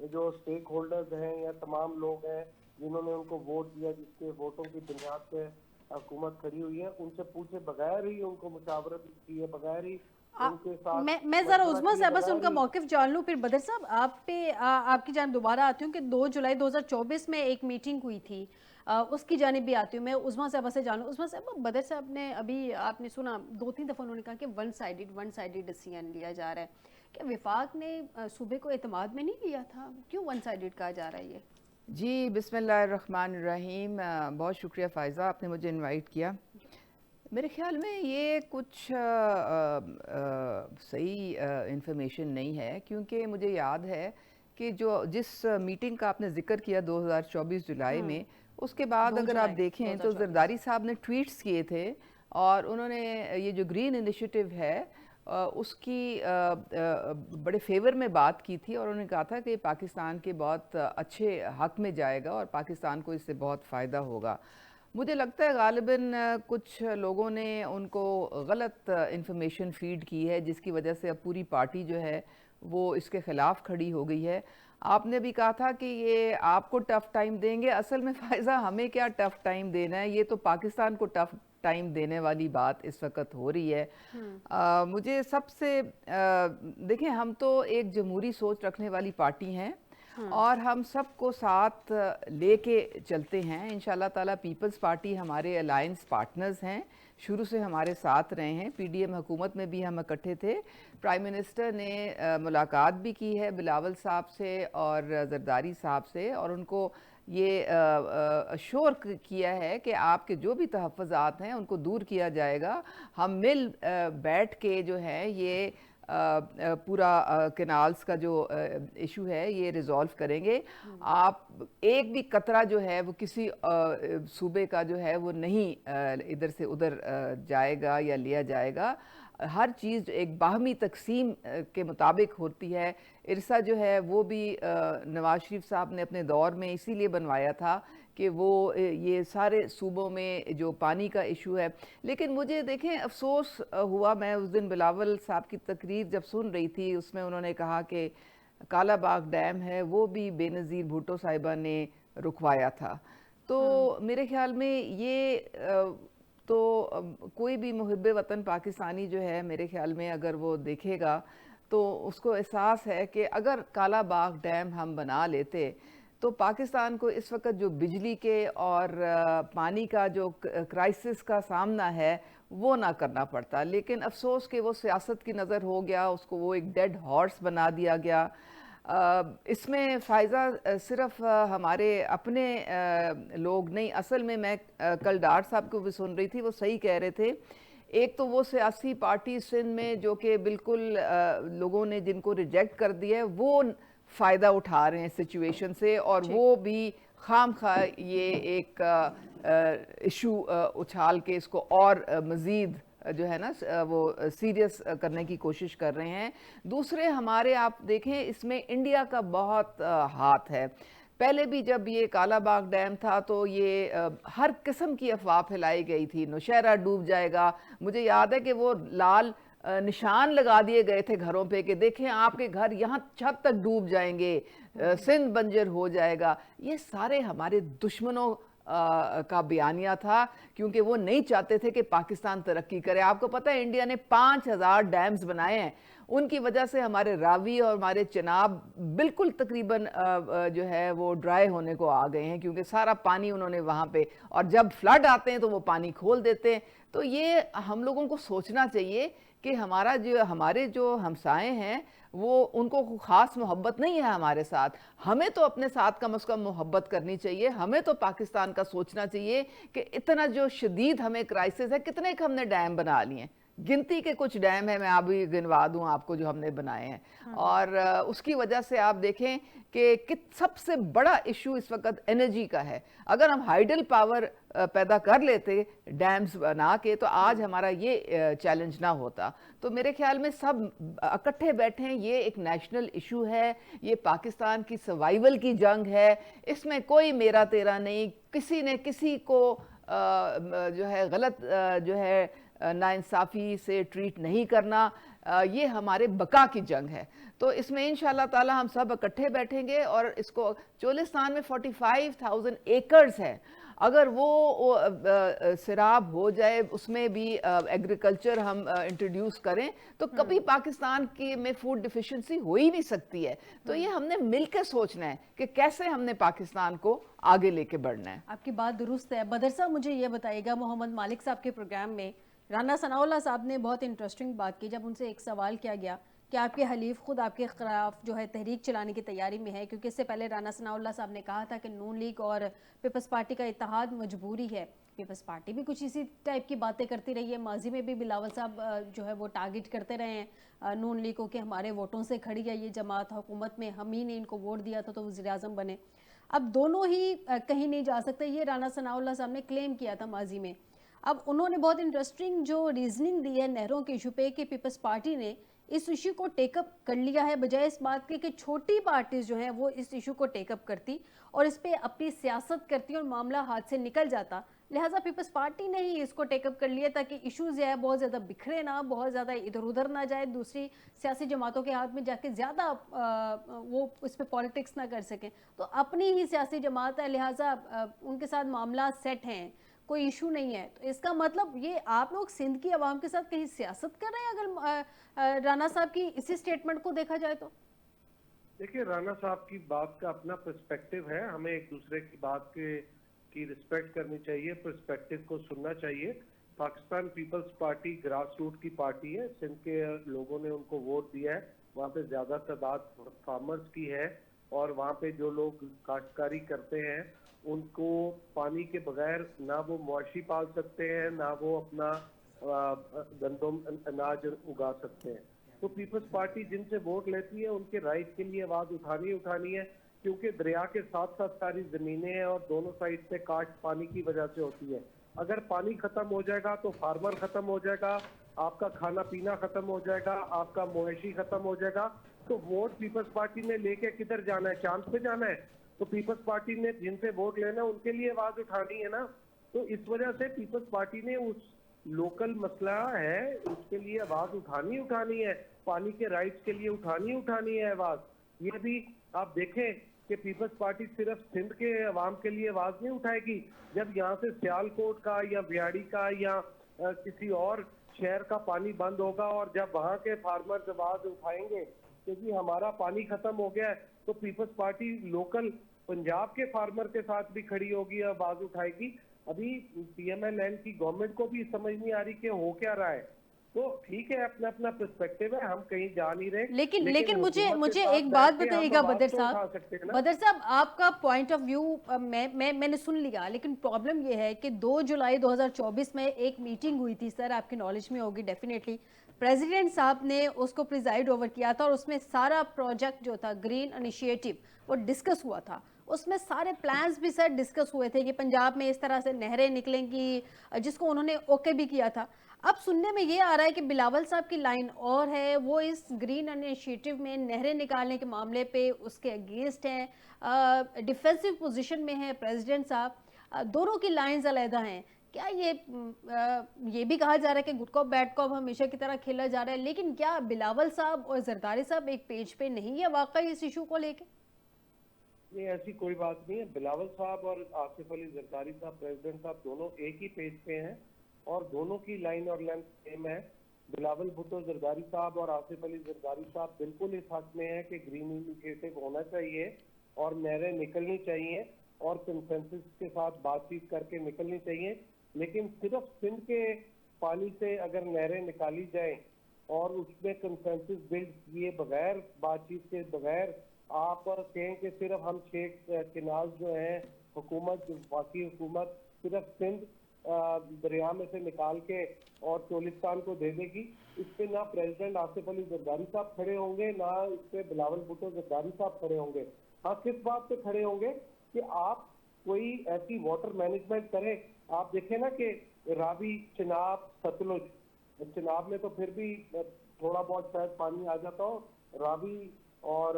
جو stake holders ہیں یا تمام لوگ ہیں جنہوں نے ان کو ووٹ دیا، جس کے ووٹوں کی بنیاد پہ حکومت کھڑی ہوئی ہے، ان سے پوچھے بغیر ہی، ان کو مشاورت کیے بغیر ہی ان کے ساتھ میں ذرا مشورہ عظمیٰ کیے سے بس ان بغیر کا ہی موقف جان لوں، پھر بدر صاحب آپ کی جانب دوبارہ آتی ہوں کہ 2 جولائی 2024 میں ایک میٹنگ ہوئی تھی، اس کی جانب بھی آتی ہوں میں عظمیٰ صاحبہ سے جان لوں۔ عظمیٰ صاحب، بدر صاحب نے ابھی آپ نے سنا 2-3 دفعہ انہوں نے کہا کہ ون سائیڈڈ ڈیسیژن لیا جا رہا ہے، کہ وفاق نے صوبے کو اعتماد میں نہیں لیا تھا؟ کیوں ون سائیڈڈ کہا جا رہا ہے یہ؟ جی بسم اللہ الرحمن الرحیم، بہت شکریہ فائزہ، آپ نے مجھے انوائٹ کیا۔ میرے خیال میں یہ کچھ صحیح انفارمیشن نہیں ہے، کیونکہ مجھے یاد ہے کہ جس میٹنگ کا آپ نے ذکر کیا 2024 جولائی میں، اس کے بعد 2 اگر آپ جولائی دیکھیں تو 2024 زرداری صاحب نے ٹویٹس کیے تھے، اور انہوں نے یہ جو گرین انیشیٹو ہے اس کی بڑے فیور میں بات کی تھی، اور انہوں نے کہا تھا کہ پاکستان کے بہت اچھے حق میں جائے گا اور پاکستان کو اس سے بہت فائدہ ہوگا۔ مجھے لگتا ہے غالباً کچھ لوگوں نے ان کو غلط انفارمیشن فیڈ کی ہے، جس کی وجہ سے اب پوری پارٹی جو ہے وہ اس کے خلاف کھڑی ہو گئی ہے۔ آپ نے بھی کہا تھا کہ یہ آپ کو ٹف ٹائم دیں گے، اصل میں فائزہ ہمیں کیا ٹف ٹائم دینا ہے، یہ تو پاکستان کو ٹف ٹائم دینے والی بات اس وقت ہو رہی ہے۔ مجھے سب سے دیکھیں، ہم تو ایک جمہوری سوچ رکھنے والی پارٹی ہیں، اور ہم سب کو ساتھ لے کے چلتے ہیں۔ انشاءاللہ تعالیٰ پیپلز پارٹی ہمارے الائنس پارٹنرز ہیں، شروع سے ہمارے ساتھ رہے ہیں، پی ڈی ایم حکومت میں بھی ہم اکٹھے تھے۔ پرائم منسٹر نے ملاقات بھی کی ہے بلاول صاحب سے اور زرداری صاحب سے، اور ان کو یہ اشور کیا ہے کہ آپ کے جو بھی تحفظات ہیں ان کو دور کیا جائے گا۔ ہم مل بیٹھ کے جو ہے یہ پورا کینالز کا جو ایشو ہے یہ ریزولو کریں گے۔ آپ ایک بھی قطرہ جو ہے وہ کسی صوبے کا جو ہے وہ نہیں ادھر سے ادھر جائے گا یا لیا جائے گا۔ ہر چیز ایک باہمی تقسیم کے مطابق ہوتی ہے۔ ارسا جو ہے وہ بھی نواز شریف صاحب نے اپنے دور میں اسی لیے بنوایا تھا کہ وہ یہ سارے صوبوں میں جو پانی کا ایشو ہے۔ لیکن مجھے دیکھیں افسوس ہوا، میں اس دن بلاول صاحب کی تقریر جب سن رہی تھی، اس میں انہوں نے کہا کہ کالا باغ ڈیم ہے وہ بھی بے نظیر بھٹو صاحبہ نے رکوایا تھا۔ تو میرے خیال میں یہ تو کوئی بھی محب وطن پاکستانی جو ہے میرے خیال میں اگر وہ دیکھے گا تو اس کو احساس ہے کہ اگر کالا باغ ڈیم ہم بنا لیتے تو پاکستان کو اس وقت جو بجلی کے اور پانی کا جو کرائسس کا سامنا ہے وہ نہ کرنا پڑتا۔ لیکن افسوس کہ وہ سیاست کی نظر ہو گیا، اس کو وہ ایک ڈیڈ ہارس بنا دیا گیا۔ اس میں فائزہ صرف ہمارے اپنے لوگ نہیں، اصل میں کل ڈار صاحب کو بھی سن رہی تھی، وہ صحیح کہہ رہے تھے۔ ایک تو وہ سیاسی پارٹی سندھ میں جو کہ بالکل لوگوں نے جن کو ریجیکٹ کر دیا ہے وہ فائدہ اٹھا رہے ہیں سچویشن سے، اور وہ بھی خام خواہ یہ ایک ایشو اچھال کے اس کو اور مزید جو ہے نا وہ سیریس کرنے کی کوشش کر رہے ہیں۔ دوسرے ہمارے آپ دیکھیں اس میں انڈیا کا بہت ہاتھ ہے۔ پہلے بھی جب یہ کالا باغ ڈیم تھا تو یہ ہر قسم کی افواہ پھیلائی گئی تھی، نوشہرہ ڈوب جائے گا۔ مجھے یاد ہے کہ وہ لال نشان لگا دیے گئے تھے گھروں پہ کہ دیکھیں آپ کے گھر یہاں چھت تک ڈوب جائیں گے، سندھ بنجر ہو جائے گا۔ یہ سارے ہمارے دشمنوں کا بیانیہ تھا، کیونکہ وہ نہیں چاہتے تھے کہ پاکستان ترقی کرے۔ آپ کو پتہ ہے انڈیا نے 5000 ڈیمز بنائے ہیں، ان کی وجہ سے ہمارے راوی اور ہمارے چناب بالکل تقریباً جو ہے وہ ڈرائی ہونے کو آ گئے ہیں، کیونکہ سارا پانی انہوں نے وہاں پہ، اور جب فلڈ آتے ہیں تو وہ پانی کھول دیتے ہیں۔ تو یہ ہم لوگوں کو سوچنا چاہیے کہ ہمارے جو ہمسائے ہیں وہ ان کو خاص محبت نہیں ہے ہمارے ساتھ، ہمیں تو اپنے ساتھ کم از کم محبت کرنی چاہیے۔ ہمیں تو پاکستان کا سوچنا چاہیے کہ اتنا جو شدید ہمیں کرائسس ہے، کتنے ہم نے ڈیم بنا لیے ہیں، گنتی کے کچھ ڈیم ہیں، میں ابھی گنوا دوں آپ کو جو ہم نے بنائے ہیں۔ اور اس کی وجہ سے آپ دیکھیں کہ سب سے بڑا ایشو اس وقت انرجی کا ہے۔ اگر ہم ہائیڈل پاور پیدا کر لیتے ڈیمز بنا کے تو آج ہمارا یہ چیلنج نہ ہوتا۔ تو میرے خیال میں سب اکٹھے بیٹھے ہیں، یہ ایک نیشنل ایشو ہے، یہ پاکستان کی سروائیول کی جنگ ہے، اس میں کوئی میرا تیرا نہیں، کسی نے کسی کو جو ہے غلط جو ہے ناانصافی سے ٹریٹ نہیں کرنا۔ یہ ہمارے بقا کی جنگ ہے. تو اس میں انشاءاللہ تعالی ہم سب اکٹھے بیٹھیں گے اور اس کو چولستان میں 45,000 ایکڑز ہے, اگر وہ سیراب ہو جائے, اس میں بھی ایگریکلچر ہم انٹروڈیوس کریں تو کبھی پاکستان کی میں فوڈ ڈیفیشنسی ہو ہی نہیں سکتی ہے. تو یہ ہم نے مل کے سوچنا ہے کہ کیسے ہم نے پاکستان کو آگے لے کے بڑھنا ہے. آپ کی بات درست ہے. بدر صاحب مجھے یہ بتائیے گا, محمد مالک صاحب کے پروگرام میں رانا ثناء اللہ صاحب نے بہت انٹرسٹنگ بات کی جب ان سے ایک سوال کیا گیا کہ آپ کے حلیف خود آپ کے خلاف جو ہے تحریک چلانے کی تیاری میں ہے, کیونکہ اس سے پہلے رانا ثناء اللہ صاحب نے کہا تھا کہ نون لیگ اور پیپلز پارٹی کا اتحاد مجبوری ہے. پیپلز پارٹی بھی کچھ اسی ٹائپ کی باتیں کرتی رہی ہے, ماضی میں بھی بلاول صاحب جو ہے وہ ٹارگٹ کرتے رہے ہیں نون لیگ کو کہ ہمارے ووٹوں سے کھڑی ہے یہ جماعت, حکومت میں ہم ہی نے ان کو ووٹ دیا تھا تو وزیر اعظم بنے. اب دونوں ہی کہیں نہیں جا سکتے, یہ رانا ثناء اللہ صاحب نے کلیم کیا تھا ماضی میں. اب انہوں نے بہت انٹرسٹنگ جو ریزننگ دی ہے نہروں کے ایشو پہ کہ پیپلز پارٹی نے اس ایشو کو ٹیک اپ کر لیا ہے, بجائے اس بات کے کہ چھوٹی پارٹیز جو ہیں وہ اس ایشو کو ٹیک اپ کرتی اور اس پہ اپنی سیاست کرتی اور معاملہ ہاتھ سے نکل جاتا. لہٰذا پیپلز پارٹی نے ہی اس کو ٹیک اپ کر لیا تاکہ ایشوز جو ہے بہت زیادہ بکھرے نہ, بہت زیادہ ادھر ادھر نہ جائے, دوسری سیاسی جماعتوں کے ہاتھ میں جا کے زیادہ وہ اس پہ پالیٹکس نہ کر سکیں. تو اپنی ہی سیاسی جماعت ہے, لہٰذا ان کے ساتھ معاملات سیٹ ہیں, کوئی ایشو نہیں ہے. تو اس کا مطلب یہ آپ لوگ سندھ کی عوام کے ساتھ کہیں سیاست کر رہے ہیں اگر رانا صاحب کی اسی سٹیٹمنٹ کو دیکھا جائے تو؟ دیکھیں, رانا صاحب کی بات کا اپنا پرسپیکٹیو ہے, ہمیں ایک دوسرے کی بات کی رسپیکٹ کرنی چاہیے, پرسپیکٹیو کو سننا چاہیے. پاکستان پیپلز پارٹی گراس روٹ کی پارٹی ہے, سندھ کے لوگوں نے ان کو ووٹ دیا ہے, وہاں پہ زیادہ تعداد فارمرز کی ہے اور وہاں پہ جو لوگ کاشتکاری کرتے ہیں ان کو پانی کے بغیر نہ وہ مویشی پال سکتے ہیں, نہ وہ اپنا گندم اناج اگا سکتے ہیں. تو پیپلز پارٹی جن سے ووٹ لیتی ہے ان کے رائٹ کے لیے آواز اٹھانی ہے, کیونکہ دریا کے ساتھ ساتھ ساری زمینیں ہیں اور دونوں سائڈ سے کاشت پانی کی وجہ سے ہوتی ہے. اگر پانی ختم ہو جائے گا تو فارمر ختم ہو جائے گا, آپ کا کھانا پینا ختم ہو جائے گا, آپ کا مویشی ختم ہو جائے گا. تو ووٹ پیپلز پارٹی نے لے کے کدھر جانا ہے, چاند پہ جانا ہے؟ تو پیپلز پارٹی نے جن سے ووٹ لینا ان کے لیے آواز اٹھانی ہے نا. تو اس وجہ سے پیپلز پارٹی نے اس لوکل مسئلہ ہے اس کے لیے آواز اٹھانی ہے, پانی کے رائٹس کے لیے اٹھانی ہے آواز. یہ بھی آپ دیکھیں کہ پیپلز پارٹی صرف سندھ کے عوام کے لیے آواز نہیں اٹھائے گی, جب یہاں سے سیالکوٹ کا یا بیاڑی کا یا کسی اور شہر کا پانی بند ہوگا اور جب وہاں کے فارمرز آواز اٹھائیں گے کہ جی ہمارا پانی ختم ہو گیا ہے, تو پیپلز پارٹی لوکل پنجاب کے فارمر کے ساتھ بھی کھڑی ہوگی, آواز اٹھائے گی. ابھی پی ایم ایل این کی گورنمنٹ کو بھی سمجھ نہیں آ رہی کہ ہو کیا رہا ہے. تو ٹھیک ہے, اپنا پرسپیکٹیو ہے, ہم کہیں جا نہیں رہے, لیکن مجھے ایک بات بتائیے گا بدر صاحب, آپ کا پوائنٹ آف ویو میں نے سن لیا, لیکن پرابلم یہ ہے کہ 2 جولائی 2024 میں ایک میٹنگ ہوئی تھی, سر آپ کی نالج میں ہوگی ڈیفینیٹلی, پریزیڈنٹ صاحب نے اس کو پریزائیڈ اوور کیا تھا اور اس میں سارا پروجیکٹ جو تھا گرین انیشیٹو وہ ڈسکس ہوا تھا. اس میں سارے پلانز بھی سر ڈسکس ہوئے تھے کہ پنجاب میں اس طرح سے نہریں نکلیں گی, جس کو انہوں نے اوکے بھی کیا تھا. اب سننے میں یہ آ رہا ہے کہ بلاول صاحب کی لائن اور ہے, وہ اس گرین انیشیٹو میں نہریں نکالنے کے معاملے پہ اس کے اگینسٹ ہیں, ڈیفینسو پوزیشن میں ہیں پریزیڈنٹ صاحب, دونوں کی لائنز علیحدہ ہیں. کیا یہ بھی کہا جا رہا ہے کہ گڈ کاپ بیڈ کاپ ہمیشہ کی طرح کھیلا جا رہا ہے, لیکن کیا بلاول صاحب اور زرداری صاحب ایک پیج پہ نہیں ہے واقعی اس ایشو کو لے کے؟ نہیں, ایسی کوئی بات نہیں ہے. بلاول صاحب اور آصف علی زرداری صاحب پریزیڈنٹ صاحب دونوں ایک ہی پیج پہ ہیں اور دونوں کی لائن اور لینتھ سیم ہے. بلاول بھٹو زرداری صاحب اور آصف علی زرداری صاحب بالکل اس حق میں ہیں کہ گرین انیشیٹو ہونا چاہیے اور نہریں نکلنی چاہیے اور کنسنسس کے ساتھ بات چیت کر کے نکلنی چاہیے. لیکن صرف سندھ کے پانی سے اگر نہریں نکالی جائیں اور اس میں کنسنسس بلڈ کیے بغیر, بات چیت کے بغیر, آپ کہیں کہ صرف ہم 6 کنال جو ہیں حکومت, باقی حکومت صرف سندھ دریا میں سے نکال کے اور چولستان کو دے دے گی, اس پہ نہ پریزیڈنٹ آصف علی زرداری صاحب کھڑے ہوں گے, نہ اس پہ بلاول بھٹو زرداری صاحب کھڑے ہوں گے. ہاں, کس بات پہ کھڑے ہوں گے کہ آپ کوئی ایسی واٹر مینجمنٹ کریں. آپ دیکھیں نا کہ راوی, چناب, ستلج, چناب میں تو پھر بھی تھوڑا بہت شاید پانی آ جاتا ہو, راوی اور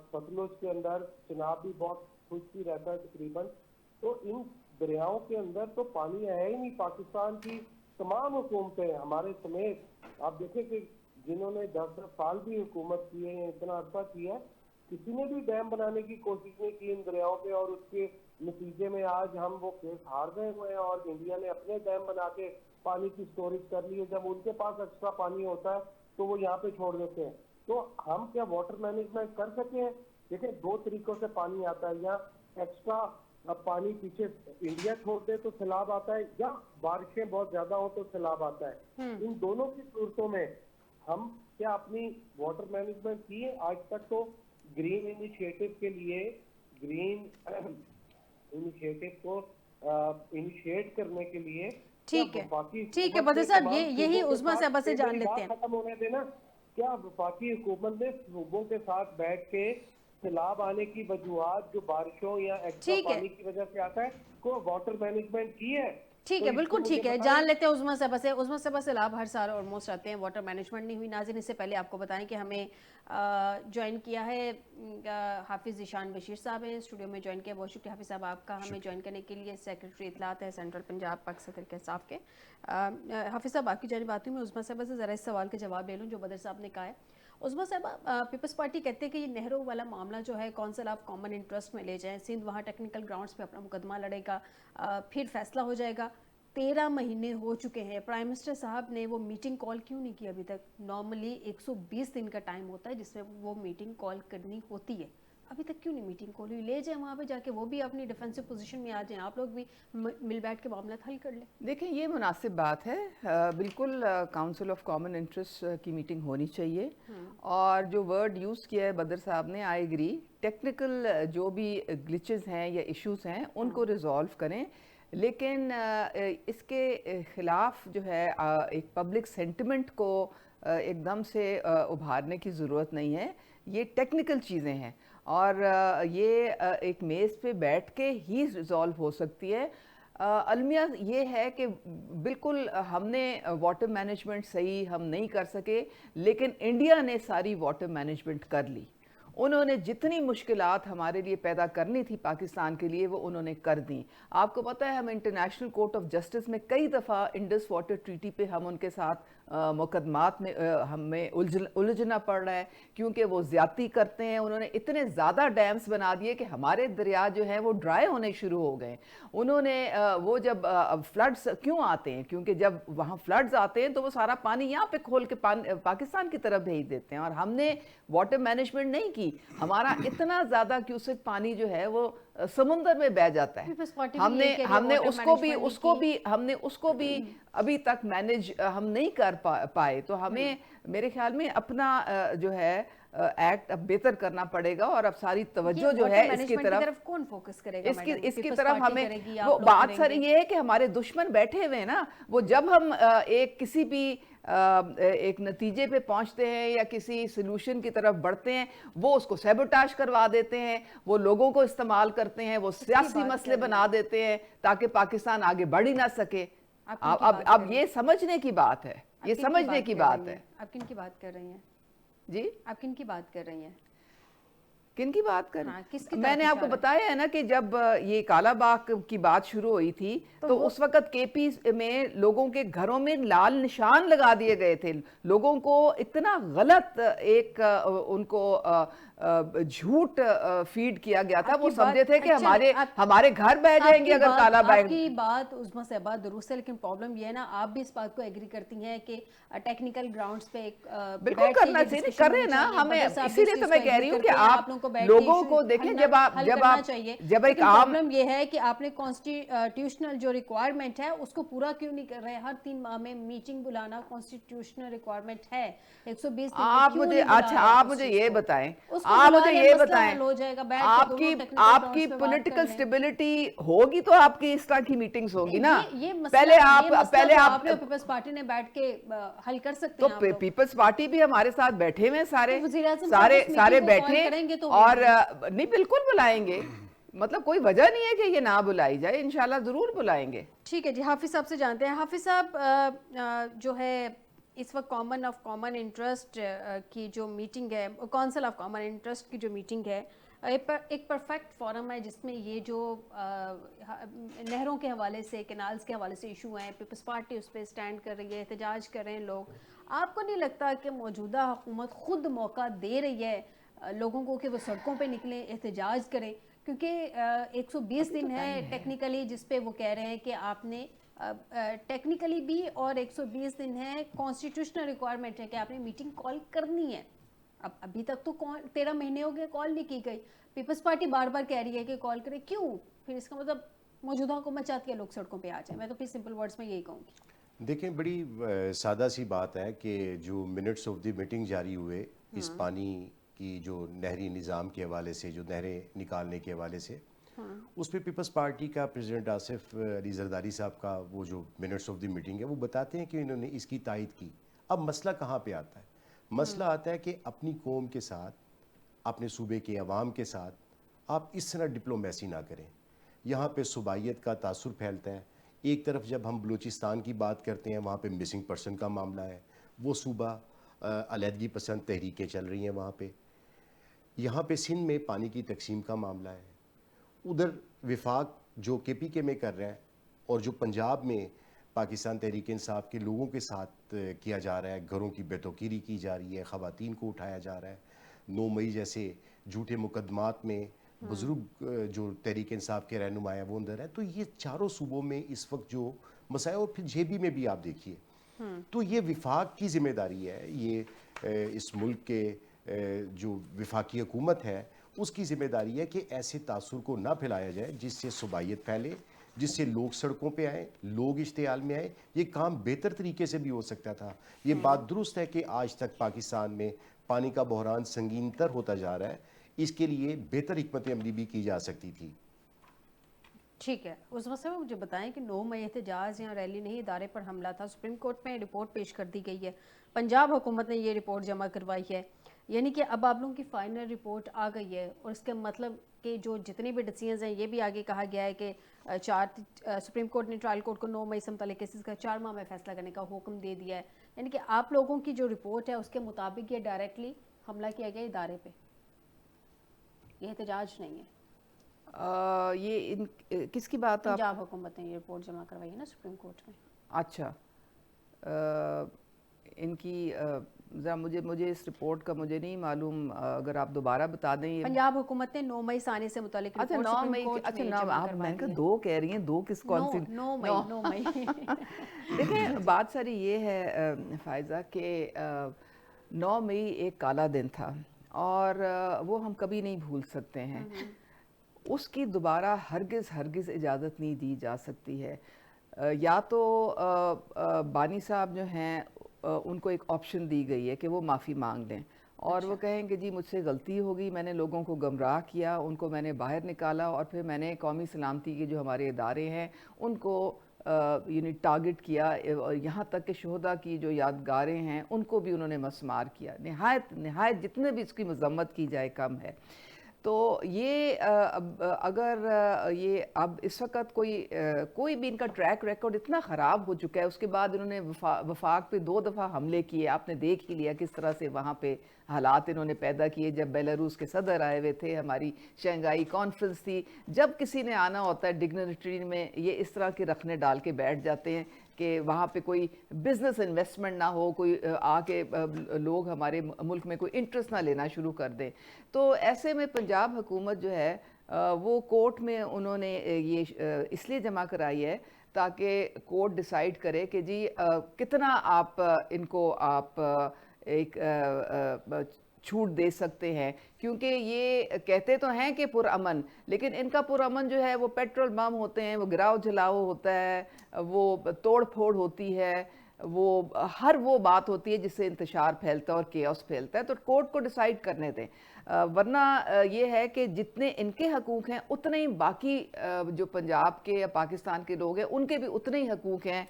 ستلج کے اندر چناب بھی بہت خشک ہی رہتا ہے تقریباً. تو ان دریاؤں کے اندر تو پانی ہے ہی نہیں. پاکستان کی تمام حکومتیں ہمارے سمیت آپ دیکھیں کہ جنہوں نے 10 سال بھی حکومت کی ہے یا اتنا عرصہ کیا ہے, کسی نے بھی ڈیم بنانے کی کوشش نہیں کی ان دریاؤں پہ, اور اس کے نتیجے میں آج ہم وہ کیس ہار گئے ہوئے ہیں, اور انڈیا نے اپنے ڈیم بنا کے پانی کی اسٹوریج کر لی ہے. جب ان کے پاس ایکسٹرا پانی ہوتا ہے تو وہ یہاں پہ چھوڑ دیتے ہیں. تو ہم کیا واٹر مینجمنٹ کر سکے ہیں؟ دیکھیں 2 طریقوں سے پانی آتا ہے, یا ایکسٹرا پانی پیچھے انڈیا چھوڑ دے تو سیلاب آتا ہے, یا بارشیں بہت زیادہ ہو تو سیلاب آتا ہے. ان دونوں کی صورتوں میں ہم کیا اپنی واٹر مینجمنٹ کی ہے؟ آج تک تو گرین انیشیٹو کے لیے, گرین انیشیٹو کو انیشیٹ کرنے کے لیے ٹھیک ہے بدر صاحب, یہی عظمیٰ صاحبہ سے جان لیتے ہیں. ختم ہونے دینا. کیا وفاقی حکومت نے صوبوں کے ساتھ بیٹھ کے سیلاب آنے کی وجوہات جو بارشوں یا ایکسٹرا پانی کی وجہ سے آتا ہے کو واٹر مینجمنٹ کی ہے؟ ٹھیک ہے, بالکل ٹھیک ہے, جان لیتے ہیں عظمیٰ صاحبہ سے. عظمیٰ صاحبہ سیلاب ہر سال آلموسٹ آتے ہیں, واٹر مینجمنٹ نہیں ہوئی. ناظرین اس سے پہلے آپ کو بتائیں کہ ہمیں جوائن کیا ہے حافظ ذیشان بشیر صاحب ہیں, اسٹوڈیو میں جوائن کیا. بہت شکریہ حافظ صاحب آپ کا ہمیں جوائن کرنے کے لیے. سیکرٹری اطلاعات ہے سینٹرل پنجاب پاکستان تحریک انصاف کے. حافظ صاحب آپ کی جانب آتی ہوں, میں عظمیٰ صاحبہ سے ذرا اس سوال کے جواب لے لوں جو بدر صاحب نے کہا ہے. عظمیٰ صاحبہ, پیپلز پارٹی کہتے ہیں کہ یہ نہروں والا معاملہ جو ہے کونسل آف کامن انٹرسٹ میں لے جائیں, سندھ وہاں ٹیکنیکل گراؤنڈز پہ اپنا مقدمہ لڑے گا, پھر فیصلہ ہو جائے گا. 13 مہینے ہو چکے ہیں, پرائم منسٹر صاحب نے وہ میٹنگ کال کیوں نہیں کی ابھی تک؟ نارملی 120 دن کا ٹائم ہوتا ہے جس میں وہ میٹنگ کال کرنی ہوتی ہے, ابھی تک کیوں نہیں میٹنگ کال ہوئی؟ لے جائیں وہاں پہ جا کے, وہ بھی اپنی ڈیفینسو پوزیشن میں آ جائیں, آپ لوگ بھی مل بیٹھ کے معاملات حل کر لیں. دیکھیں یہ مناسب بات ہے, بالکل کاؤنسل آف کامن انٹرسٹ کی میٹنگ ہونی چاہیے. اور جو ورڈ یوز کیا ہے بدر صاحب نے, آئی ایگری, ٹیکنیکل جو بھی گلچز ہیں یا ایشوز ہیں ان کو ریزالو کریں, لیکن اس کے خلاف جو ہے ایک پبلک سینٹیمنٹ کو ایک دم سے ابھارنے کی ضرورت نہیں ہے. یہ ٹیکنیکل چیزیں ہیں اور یہ ایک میز پہ بیٹھ کے ہی ریزالو ہو سکتی ہے. المیہ یہ ہے کہ بالکل ہم نے واٹر مینجمنٹ صحیح ہم نہیں کر سکے, لیکن انڈیا نے ساری واٹر مینجمنٹ کر لی. انہوں نے جتنی مشکلات ہمارے لیے پیدا کرنی تھی پاکستان کے لیے وہ انہوں نے کر دیں. آپ کو پتہ ہے ہم انٹرنیشنل کورٹ آف جسٹس میں کئی دفعہ انڈس واٹر ٹریٹی پہ ہم ان کے ساتھ مقدمات میں ہمیں الجھنا پڑ رہا ہے کیونکہ وہ زیادتی کرتے ہیں. انہوں نے اتنے زیادہ ڈیمز بنا دیے کہ ہمارے دریا جو ہیں وہ ڈرائی ہونے شروع ہو گئے. انہوں نے وہ جب فلڈز کیوں آتے ہیں, کیونکہ جب وہاں فلڈز آتے ہیں تو وہ سارا پانی یہاں پہ کھول کے پاکستان کی طرف بھیج دیتے ہیں, اور ہم نے واٹر مینجمنٹ نہیں کی. ہمارا اتنا زیادہ کیوسک پانی جو ہے وہ سمندر میں بہ جاتا ہے. ہم نے اس کو بھی ابھی تک مینج ہم نہیں کر پائے. تو ہمیں میرے خیال میں اپنا جو ہے ایکٹ اب بہتر کرنا پڑے گا, اور اب ساری توجہ جو ہے اس کی طرف کون فوکس کرے گا؟ اس کی طرف ہمیں, وہ بات سر یہ ہے کہ ہمارے دشمن بیٹھے ہوئے ہیں نا, وہ جب ہم ایک کسی بھی ایک نتیجے پہ پہنچتے ہیں یا کسی سلوشن کی طرف بڑھتے ہیں وہ اس کو سیبوٹاج کروا دیتے ہیں, وہ لوگوں کو استعمال کرتے ہیں, وہ سیاسی مسئلے بنا دیتے ہیں تاکہ پاکستان آگے بڑھ ہی نہ سکے. اب یہ سمجھنے کی بات ہے, یہ سمجھنے کی بات ہے. آپ کن کی بات کر رہی ہیں جی؟ آپ کن کی بات کر رہی ہیں؟ کن کی بات کر رہی ہیں؟ میں نے آپ کو بتایا ہے نا کہ جب یہ کالا باغ کی بات شروع ہوئی تھی تو اس وقت کے پی میں لوگوں کے گھروں میں لال نشان لگا دیے گئے تھے. لوگوں کو اتنا غلط ایک ان کو جھوٹ فیڈ کیا گیا تھا, وہ سمجھے تھے کہ ہمارے گھر بہ جائیں گے اگر کالا باغ. آپ کی بات عظمیٰ صاحبہ درست ہے, لیکن پرابلم یہ ہے نا, آپ بھی اس بات کو ایگری کرتی ہیں کہ ٹیکنیکل گراؤنڈز پہ بالکل کرنا چاہیے, کر رہے نا ہمیں, اسی لیے تو میں کہہ رہی ہوں کہ آپ لوگوں کو دیکھیں جب ایک عام پرابلم یہ ہے کہ آپ نے کانسٹیٹیوشنل جو ریکوائرمنٹ ہے اس کو پورا کیوں نہیں کر رہے؟ ہر 3 ماہ میں میٹنگ بلانا کانسٹیٹیوشنل ریکوائرمنٹ ہے. 120 دن آپ مجھے یہ بتائیں, آپ کی پولیٹیکل سٹیبلٹی ہوگی تو آپ کی اس طرح کی میٹنگز ہوگی نا. پہلے آپ پیپلز پارٹی نے بیٹھ کے حل کر سکتے ہیں. تو پیپلز پارٹی بھی ہمارے ساتھ بیٹھے ہوئے سارے بیٹھے, اور نہیں بالکل بلائیں گے, مطلب کوئی وجہ نہیں ہے کہ یہ نہ بلائی جائے, انشاءاللہ ضرور بلائیں گے. ٹھیک ہے جی, حافظ صاحب سے جانتے ہیں. حافظ صاحب جو ہے اس وقت کامن انٹرسٹ کی جو میٹنگ ہے, کونسل آف کامن انٹرسٹ کی جو میٹنگ ہے, ایک پرفیکٹ فورم ہے جس میں یہ جو نہروں کے حوالے سے, کینالز کے حوالے سے ایشو ہیں, پیپلز پارٹی اس پہ سٹینڈ کر رہی ہے, احتجاج کر رہے ہیں لوگ. آپ کو نہیں لگتا کہ موجودہ حکومت خود موقع دے رہی ہے لوگوں کو کہ وہ سڑکوں پہ نکلیں, احتجاج کریں؟ کیونکہ 120 دن ہے ٹیکنیکلی جس پہ وہ کہہ رہے ہیں کہ آپ نے ٹیکنیکلی بھی, اور 120 دن ہے کانسٹیٹیوشنل ریکوائرمنٹ ہے کہ آپ نے میٹنگ کال کرنی ہے. اب ابھی تک تو 13 مہینے ہو گئے کال نہیں کی گئی. پیپلز پارٹی بار بار کہہ رہی ہے کہ کال کرے, کیوں؟ پھر اس کا مطلب موجودہ حکومت چاہتی ہے لوگ سڑکوں پہ آ جائیں. میں تو پھر سمپل ورڈز میں یہی کہوں گی. دیکھیں, بڑی سادہ سی بات ہے کہ جو منٹس آف دی میٹنگ جاری ہوئے اس پانی کی جو نہری نظام کے حوالے سے, جو نہریں نکالنے کے حوالے سے, اس پہ پیپلز پارٹی کا پریزیڈنٹ آصف علی زرداری صاحب کا وہ جو منٹس آف دی میٹنگ ہے وہ بتاتے ہیں کہ انہوں نے اس کی تائید کی. اب مسئلہ کہاں پہ آتا ہے؟ مسئلہ آتا ہے کہ اپنی قوم کے ساتھ, اپنے صوبے کے عوام کے ساتھ آپ اس طرح ڈپلومیسی نہ کریں. یہاں پہ صوبائیت کا تاثر پھیلتا ہے. ایک طرف جب ہم بلوچستان کی بات کرتے ہیں وہاں پہ مسنگ پرسن کا معاملہ ہے, وہ صوبہ علیحدگی پسند تحریکیں چل رہی ہیں وہاں پہ. یہاں پہ سندھ میں پانی کی تقسیم کا معاملہ ہے. ادھر وفاق جو کے پی کے میں کر رہا ہے, اور جو پنجاب میں پاکستان تحریک انصاف کے لوگوں کے ساتھ کیا جا رہا ہے, گھروں کی بے توقیری کی جا رہی ہے, خواتین کو اٹھایا جا رہا ہے. 9 مئی جیسے جھوٹے مقدمات میں بزرگ جو تحریک انصاف کے رہنما ہیں وہ اندر ہیں. تو یہ چاروں صوبوں میں اس وقت جو مسائل, اور پھر جے بی میں بھی آپ دیکھیے, تو یہ وفاق کی ذمہ داری ہے. یہ اس ملک کے جو وفاقی حکومت ہے اس کی ذمہ داری ہے کہ ایسے تاثر کو نہ پھیلایا جائے جس سے صوبائیت پھیلے, جس سے لوگ سڑکوں پہ آئیں, لوگ اشتعال میں آئیں. یہ کام بہتر طریقے سے بھی ہو سکتا تھا. یہ بات درست ہے کہ آج تک پاکستان میں پانی کا بحران سنگین تر ہوتا جا رہا ہے. اس کے لیے بہتر حکمت عملی بھی کی جا سکتی تھی. ٹھیک ہے, اس مسئلے میں مجھے بتائیں کہ 9 مئی احتجاج یا ریلی نہیں, ادارے پر حملہ تھا. سپریم کورٹ میں رپورٹ پیش کر دی گئی ہے, پنجاب حکومت نے یہ رپورٹ جمع کروائی ہے, یعنی کہ اب آپ لوگوں کی فائنل رپورٹ آ گئی ہے. اور اس کے مطلب کہ جو جتنی بھی ڈیسیژنز ہیں, یہ بھی آگے کہا گیا ہے کہ سپریم کورٹ نے ٹرائل کورٹ کو 9 مئی سے متعلق کیسز کا 4 ماہ میں فیصلہ کرنے کا حکم دے دیا ہے. یعنی کہ آپ لوگوں کی جو رپورٹ ہے اس کے مطابق یہ ڈائریکٹلی حملہ کیا گیا ادارے پہ, یہ احتجاج نہیں ہے. یہ کس کی بات؟ پنجاب حکومت نے یہ رپورٹ جمع کروائی ہے نا سپریم کورٹ میں. اچھا, ان کی ذرا مجھے اس رپورٹ کا مجھے نہیں معلوم, اگر آپ دوبارہ بتا دیں. پنجاب حکومت نے 9 مئی ثانی سے متعلق اچھا 9 مئی, اچھا آپ میں نے کہا 2 کہہ رہی ہیں, 2 کس کون سی؟ 9 مئی. دیکھیں بات ساری یہ ہے فائزہ کہ 9 مئی ایک کالا دن تھا اور وہ ہم کبھی نہیں بھول سکتے ہیں. اس کی دوبارہ ہرگز اجازت نہیں دی جا سکتی ہے. یا تو بانی صاحب جو ہیں ان کو ایک آپشن دی گئی ہے کہ وہ معافی مانگ لیں اور وہ کہیں کہ جی مجھ سے غلطی ہوگی, میں نے لوگوں کو گمراہ کیا, ان کو میں نے باہر نکالا, اور پھر میں نے قومی سلامتی کے جو ہمارے ادارے ہیں ان کو یعنی ٹارگٹ کیا, یہاں تک کہ شہداء کی جو یادگاریں ہیں ان کو بھی انہوں نے مسمار کیا. نہایت جتنے بھی اس کی مذمت کی جائے کم ہے. تو یہ اگر یہ اب اس وقت کوئی بھی ان کا ٹریک ریکارڈ اتنا خراب ہو چکا ہے, اس کے بعد انہوں نے وفاق پہ 2 دفعہ حملے کیے. آپ نے دیکھ ہی لیا کس طرح سے وہاں پہ حالات انہوں نے پیدا کیے. جب بیلاروس کے صدر آئے ہوئے تھے, ہماری شنگھائی کانفرنس تھی, جب کسی نے آنا ہوتا ہے ڈگنیٹری میں یہ اس طرح کے رکھنے ڈال کے بیٹھ جاتے ہیں کہ وہاں پہ کوئی بزنس انویسٹمنٹ نہ ہو, کوئی آ کے لوگ ہمارے ملک میں کوئی انٹرسٹ نہ لینا شروع کر دیں. تو ایسے میں پنجاب حکومت جو ہے وہ کورٹ میں انہوں نے یہ اس لیے جمع کرائی ہے تاکہ کورٹ ڈیسائیڈ کرے کہ جی کتنا آپ ان کو آپ ایک چھوٹ دے سکتے ہیں. کیونکہ یہ کہتے تو ہیں کہ پرامن, لیکن ان کا پرامن جو ہے وہ پیٹرول بم ہوتے ہیں, وہ گراؤ جلاؤ ہوتا ہے, وہ توڑ پھوڑ ہوتی ہے, وہ ہر وہ بات ہوتی ہے جس سے انتشار پھیلتا ہے اور کیوس پھیلتا ہے. تو کورٹ کو ڈیسائیڈ کرنے دیں, ورنہ یہ ہے کہ جتنے ان کے حقوق ہیں اتنے ہی باقی جو پنجاب کے یا پاکستان کے لوگ ہیں ان کے بھی اتنے ہی حقوق ہیں.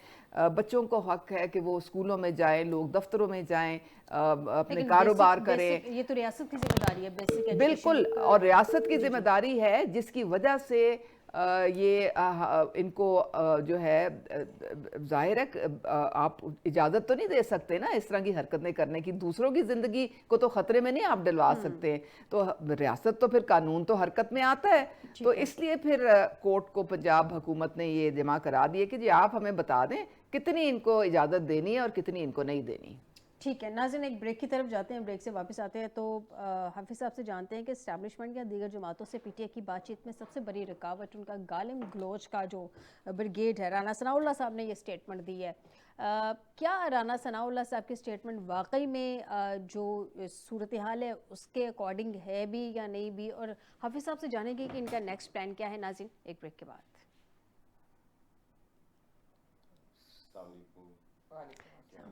بچوں کو حق ہے کہ وہ اسکولوں میں جائیں, لوگ دفتروں میں جائیں, اپنے کاروبار کریں. یہ تو ریاست کی ذمہ داری ہے بیسک. بالکل, اور ریاست کی ذمہ داری ہے جس کی وجہ سے یہ ان کو جو ہے ظاہر ہے آپ اجازت تو نہیں دے سکتے نا اس طرح کی حرکتیں کرنے کی. دوسروں کی زندگی کو تو خطرے میں نہیں آپ ڈلوا سکتے. تو ریاست تو پھر قانون تو حرکت میں آتا ہے. تو اس لیے پھر کورٹ کو پنجاب حکومت نے یہ جمع کرا دیے کہ جی آپ ہمیں بتا دیں کتنی ان کو اجازت دینی ہے اور کتنی ان کو نہیں دینی. ٹھیک ہے ناظرین، ایک بریک کی طرف جاتے ہیں، بریک سے واپس آتے ہیں تو حافظ صاحب سے جانتے ہیں کہ اسٹیبلشمنٹ یا دیگر جماعتوں سے پی ٹی آئی کی بات چیت میں سب سے بڑی رکاوٹ ان کا گالم گلوچ کا جو بریگیڈ ہے. رانا ثناء اللہ صاحب نے یہ اسٹیٹمنٹ دی ہے. کیا رانا ثناء اللہ صاحب کی اسٹیٹمنٹ واقعی میں جو صورتحال ہے اس کے اکارڈنگ ہے بھی یا نہیں بھی، اور حافظ صاحب سے جانیں گے کہ ان کا نیکسٹ پلان کیا ہے. ناظرین ایک بریک کے بعد. السلام علیکم.